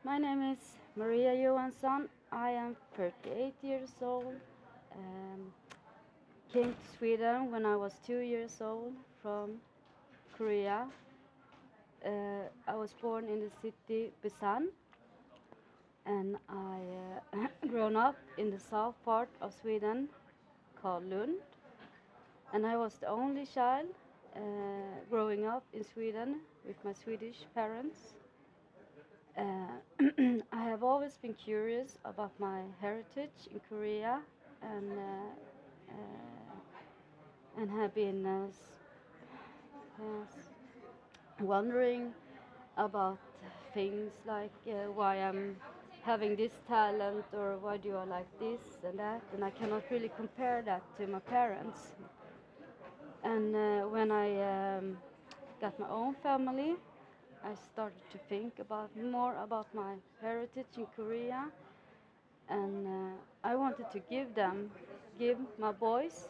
My name is Maria Johansson. I am 38 years old. Um, Came to Sweden when I was 2 years old from Korea. I was born in the city Busan, and I grown up in the south part of Sweden called Lund. And I was the only child growing up in Sweden with my Swedish parents. I have always been curious about my heritage in Korea and have been wondering about things like why I'm having this talent or why do I like this and that, and I cannot really compare that to my parents. And when I got my own family, I started to think about more about my heritage in Korea, and I wanted to give my boys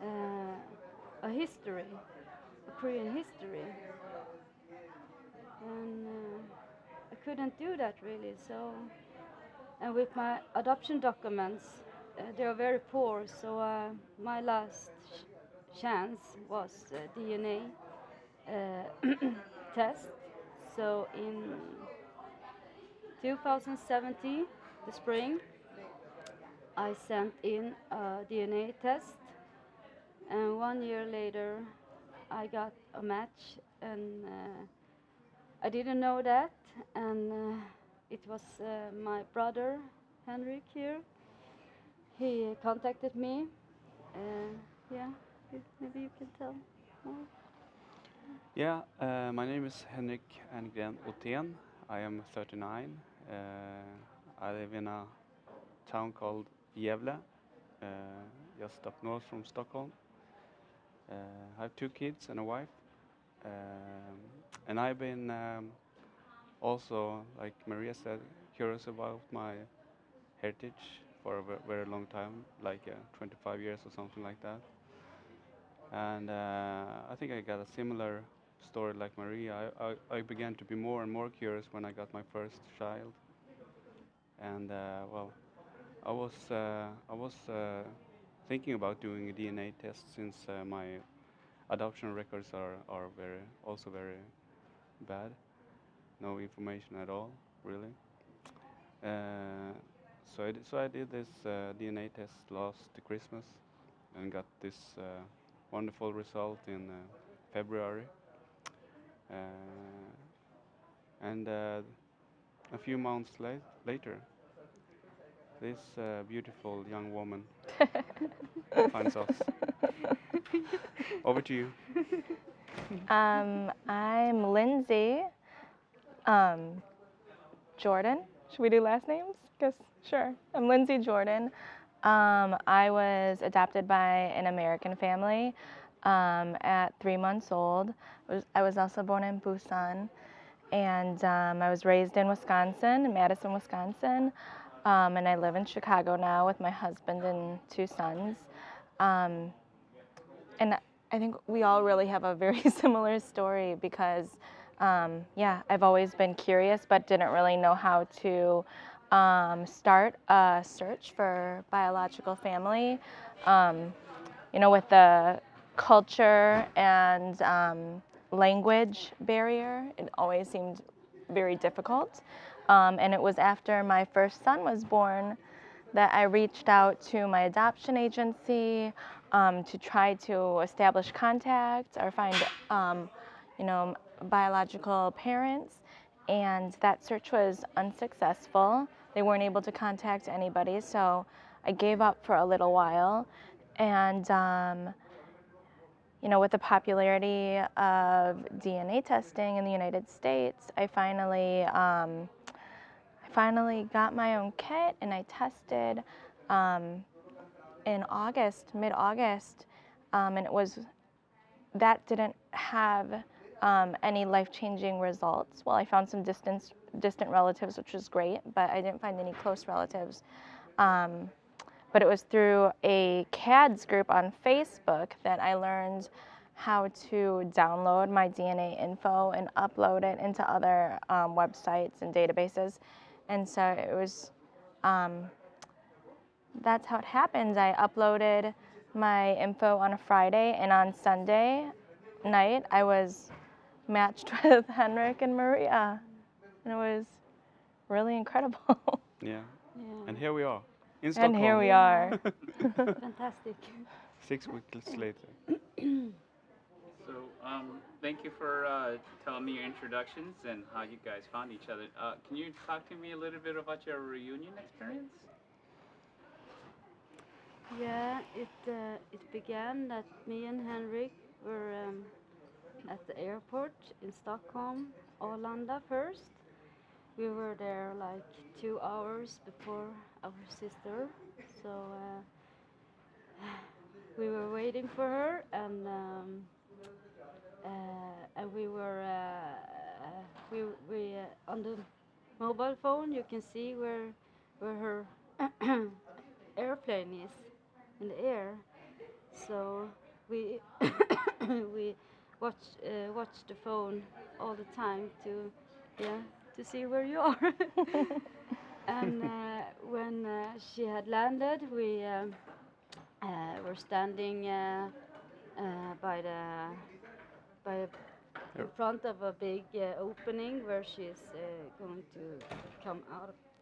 a history, a Korean history, and I couldn't do that really. So, and with my adoption documents, they are very poor. So my last chance was DNA test. So in 2017, the spring, I sent in a DNA test, and 1 year later, I got a match, and I didn't know that, and it was my brother Henrik here. He contacted me. Yeah, maybe you can tell more. Yeah, my name is Henrik Erngren Othen. I am 39. I live in a town called Gävle, uh, just up north from Stockholm. I have two kids and a wife. And I've been also, like Maria said, curious about my heritage for a very long time, like 25 years or something like that. And I think I got a similar story like Maria. I began to be more and more curious when I got my first child. And well, I was thinking about doing a DNA test since my adoption records are very bad. No information at all, really. Uh, so I did this DNA test last Christmas and got this wonderful result in February. Uh, and a few months later, this beautiful young woman finds us. Over to you. I'm Lindsay Jordan. Should we do last names? Guess sure. I'm Lindsay Jordan. I was adopted by an American family at 3 months old. I was also born in Busan, and I was raised in Wisconsin, in Madison, Wisconsin, and I live in Chicago now with my husband and two sons. Um, and I think we all really have a very similar story because, yeah, I've always been curious but didn't really know how to start a search for biological family. Um, with the culture and language barrier, it always seemed very difficult. And it was after my first son was born that I reached out to my adoption agency to try to establish contact or find, you know, biological parents. And that search was unsuccessful. They weren't able to contact anybody, so I gave up for a little while. And with the popularity of DNA testing in the United States, I finally got my own kit, and I tested in August, mid-August, and that didn't have any life-changing results. Well, I found some distant relatives, which was great, but I didn't find any close relatives. But it was through a CADS group on Facebook that I learned how to download my DNA info and upload it into other websites and databases. And so it was, that's how it happened. I uploaded my info on a Friday, and on Sunday night, I was matched with Henrik and Maria. And it was really incredible. Yeah. Yeah. And here we are in And Stockholm. here we are. Fantastic. 6 weeks later. So, thank you for telling me your introductions and how you guys found each other. Can you talk to me a little bit about your reunion experience? Yeah, it began that me and Henrik were at the airport in Stockholm, Arlanda first. We were there like 2 hours before our sister, so we were waiting for her, and we on the mobile phone you can see where her airplane is in the air. So we we watch the phone all the time to see where you are. And when she had landed, we were standing by in front of a big opening where she's going to come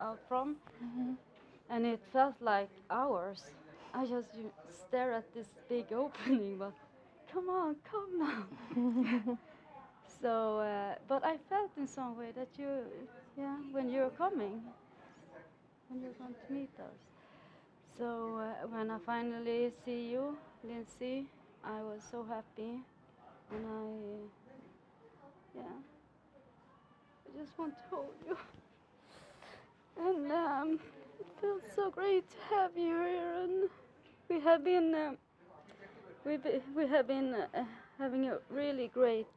out from, and it felt like hours. I just stare at this big opening, but come on, come now. So, but I felt in some way that when you're coming, when you're going to meet us. So when I finally see you, Lindsay, I was so happy, and I just want to hold you. And it feels so great to have you here, and we have been we have been having a really great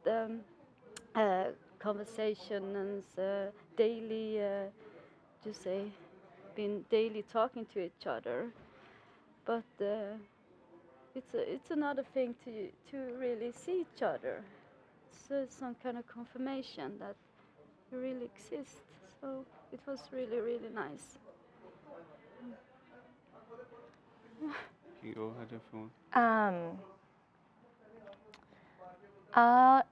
conversation and daily, just say, been daily talking to each other. But it's another thing to really see each other. It's some kind of confirmation that you really exist. So it was really, really nice. Can you go ahead if you want?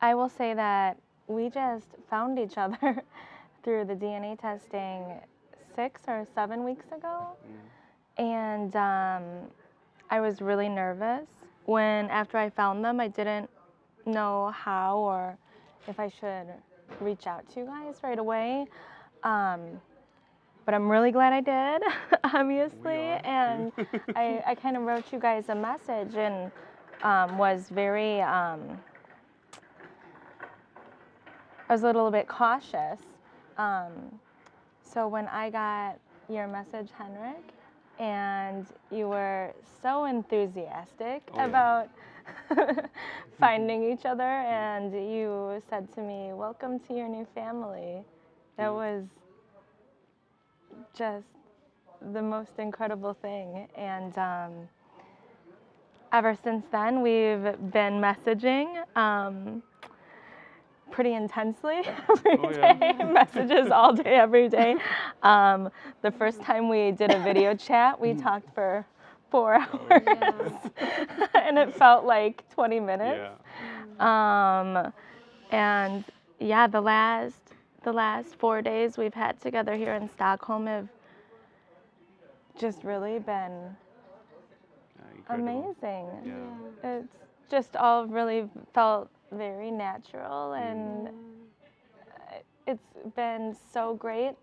I will say that we just found each other through the DNA testing 6 or 7 weeks ago. And I was really nervous when, after I found them, I didn't know how or if I should reach out to you guys right away. But I'm really glad I did, obviously. And I kind of wrote you guys a message and was very, I was a little bit cautious. So when I got your message, Henrik, and you were so enthusiastic about finding each other, and you said to me, "Welcome to your new family." That was just the most incredible thing. And ever since then, we've been messaging pretty intensely every day, messages all day, every day. The first time we did a video chat, we talked for 4 hours, and it felt like 20 minutes. And yeah, the last 4 days we've had together here in Stockholm have just really been amazing. It's just all really felt very natural, and it's been so great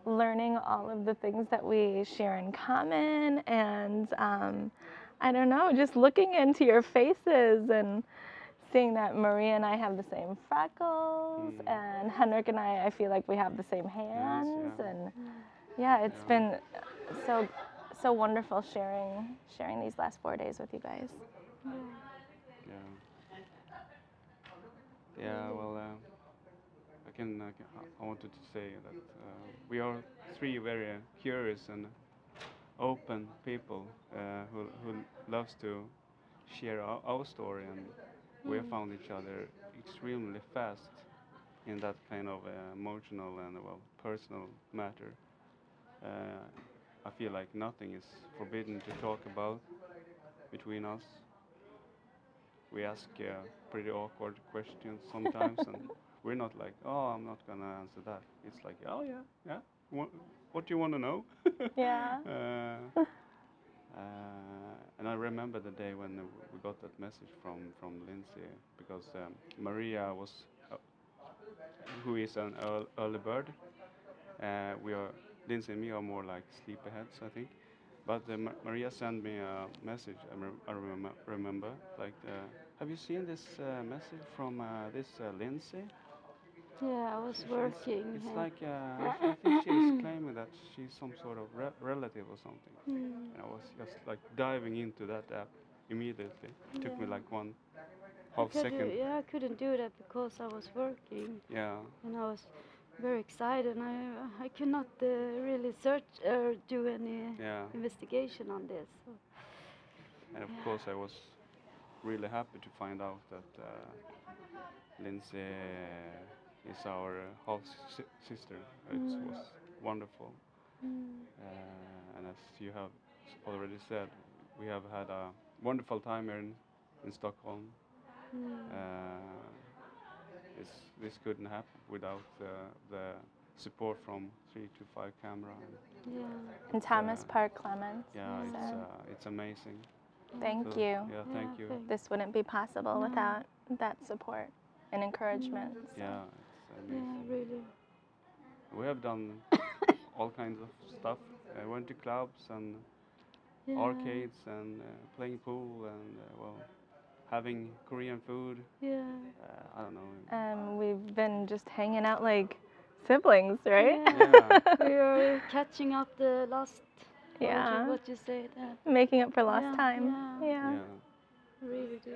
learning all of the things that we share in common, and I don't know, just looking into your faces and seeing that Maria and I have the same freckles, and Henrik and I feel like we have the same hands, and it's been so wonderful sharing these last 4 days with you guys. Well, I wanted to say that we are 3 very curious and open people who loves to share our story, We have found each other extremely fast in that kind of emotional and personal matter. I feel like nothing is forbidden to talk about between us. We ask pretty awkward questions sometimes, and we're not like, oh, I'm not gonna answer that. It's like, oh yeah, yeah. What do you want to know? Yeah. And I remember the day when we got that message from Lindsay, because Maria was, who is an early bird. We are Lindsay and me are more like sleepyheads, I think. But Maria sent me a message. I remember, like, have you seen this message from this Lindsay? Yeah, I was working. It's like I think she's claiming that she's some sort of relative or something. And I was just like diving into that app immediately. It took me like one half second. Yeah, I couldn't do that because I was working. Yeah. And I was very excited. I could not really search or do any investigation on this. So. And of course, I was really happy to find out that Lindsay is our half sister. It was wonderful. And as you have already said, we have had a wonderful time here in Stockholm. This couldn't happen without the support from 325 Camera. And Thomas Park Clements. Yeah, it's amazing. Thank you. Yeah, thank you. This wouldn't be possible without that support and encouragement. So. Yeah, it's amazing. Yeah, really. We have done all kinds of stuff. I went to clubs and arcades and playing pool and having Korean food. Yeah. I don't know. We've been just hanging out like siblings, right? Yeah. We are catching up the lost. Yeah. What you say? Making up for lost time. Yeah. Yeah. Really do.